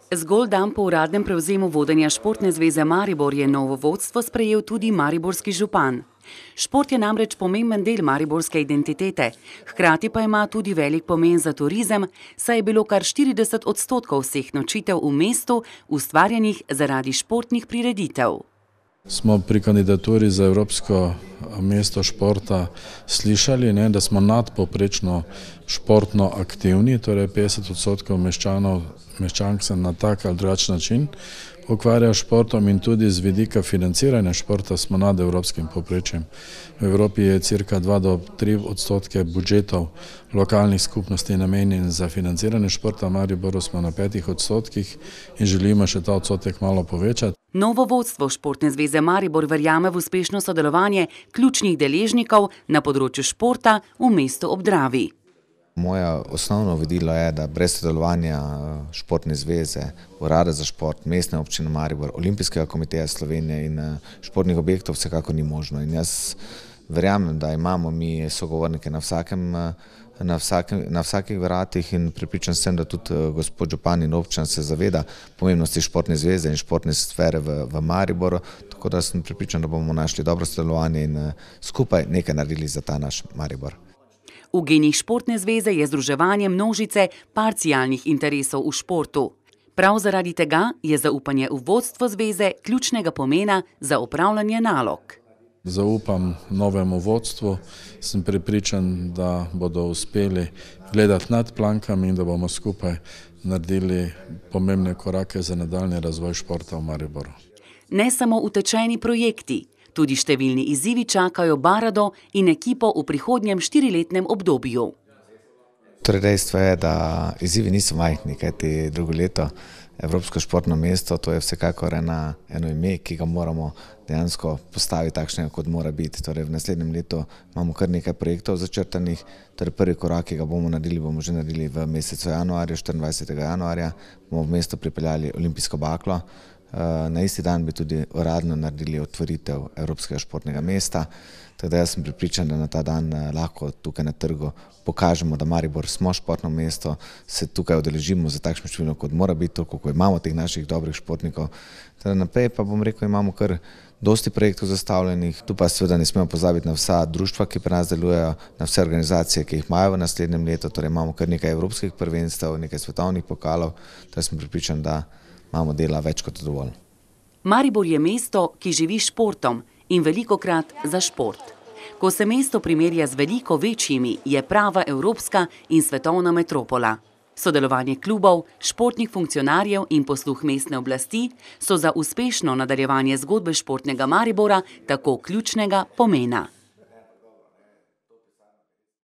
Zgolj dan po uradnem prevzemu vodenja Športne zveze Maribor je novo vodstvo sprejel tudi mariborski župan. Šport je namreč pomemben del mariborske identitete, hkrati pa ima tudi velik pomen za turizem, saj je bilo kar 40% vseh nočitev v mestu ustvarjenih zaradi športnih prireditev. Smo pri kandidaturi za Evropsko mesto športa slišali, da smo nadpovprečno športno aktivni, torej 50% meščank se na tak ali drugačen način ukvarja športom in tudi z vidika financiranja športa smo nad evropskim povprečjem. V Evropi je cirka 2 do 3% budžetov lokalnih skupnosti namenjen za financiranje športa, v Mariboru smo na 5% in želimo še ta odstotek malo povečati. Novo vodstvo Športne zveze Maribor verjame v uspešno sodelovanje ključnih deležnikov na področju športa v mestu ob Dravi. Moje osnovno vodilo je, da brez sodelovanja Športne zveze, Urada za šport, Mestne občine Maribor, Olimpijskega komiteja Slovenije in športnih objektov vsekako ni možno. In jaz verjamem, da imamo mi sogovornike na vsakih vratih in prepričan sem, da tudi gospod župan in občan se zaveda pomembnosti Športne zveze in športne sfere v Mariboru, tako da sem prepričan, da bomo našli dobro sodelovanje in skupaj nekaj naredili za ta naš Maribor. V genih Športne zveze je združevanje množice parcialnih interesov v športu. Prav zaradi tega je zaupanje v vodstvo zveze ključnega pomena za opravljanje nalog. Zaupam novemu vodstvu, sem prepričan, da bodo uspeli gledati nad plankami in da bomo skupaj naredili pomembne korake za nadaljnji razvoj športa v Mariboru. Ne samo utečeni projekti, tudi številni izzivi čakajo Barado in ekipo v prihodnjem 4-letnem obdobju. Torej dejstvo je, da izzivi niso majhni, kajti drugo leto Evropsko športno mesto, to je vsekakor eno ime, ki ga moramo dejansko postaviti takšnega, kot mora biti. Torej v naslednjem letu imamo kar nekaj projektov začrtanih, torej prvi korak, ki ga bomo že naredili v mesecu januarju, 24. januarja, bomo v mesto pripeljali olimpijsko baklo. Na isti dan bi tudi uradno naredili otvoritev Evropskega športnega mesta, tako da jaz sem prepričan, da na ta dan lahko tukaj na trgu pokažemo, da Maribor smo športno mesto, se tukaj udeležimo za takšno število, kot mora biti, toliko, ko imamo teh naših dobrih športnikov. Naprej pa bom rekel, imamo kar dosti projektov zastavljenih, tu pa seveda ne smemo pozabiti na vsa društva, ki pri nas delujejo, na vse organizacije, ki jih imajo v naslednjem letu, torej imamo kar nekaj evropskih prvenstev, nekaj svetovnih pokalov, tako sem prepričan, da imamo dela več kot dovolj. Maribor je mesto, ki živi športom in velikokrat za šport. Ko se mesto primerja z veliko večjimi, je prava evropska in svetovna metropola. Sodelovanje klubov, športnih funkcionarjev in posluh mestne oblasti so za uspešno nadaljevanje zgodbe športnega Maribora tako ključnega pomena.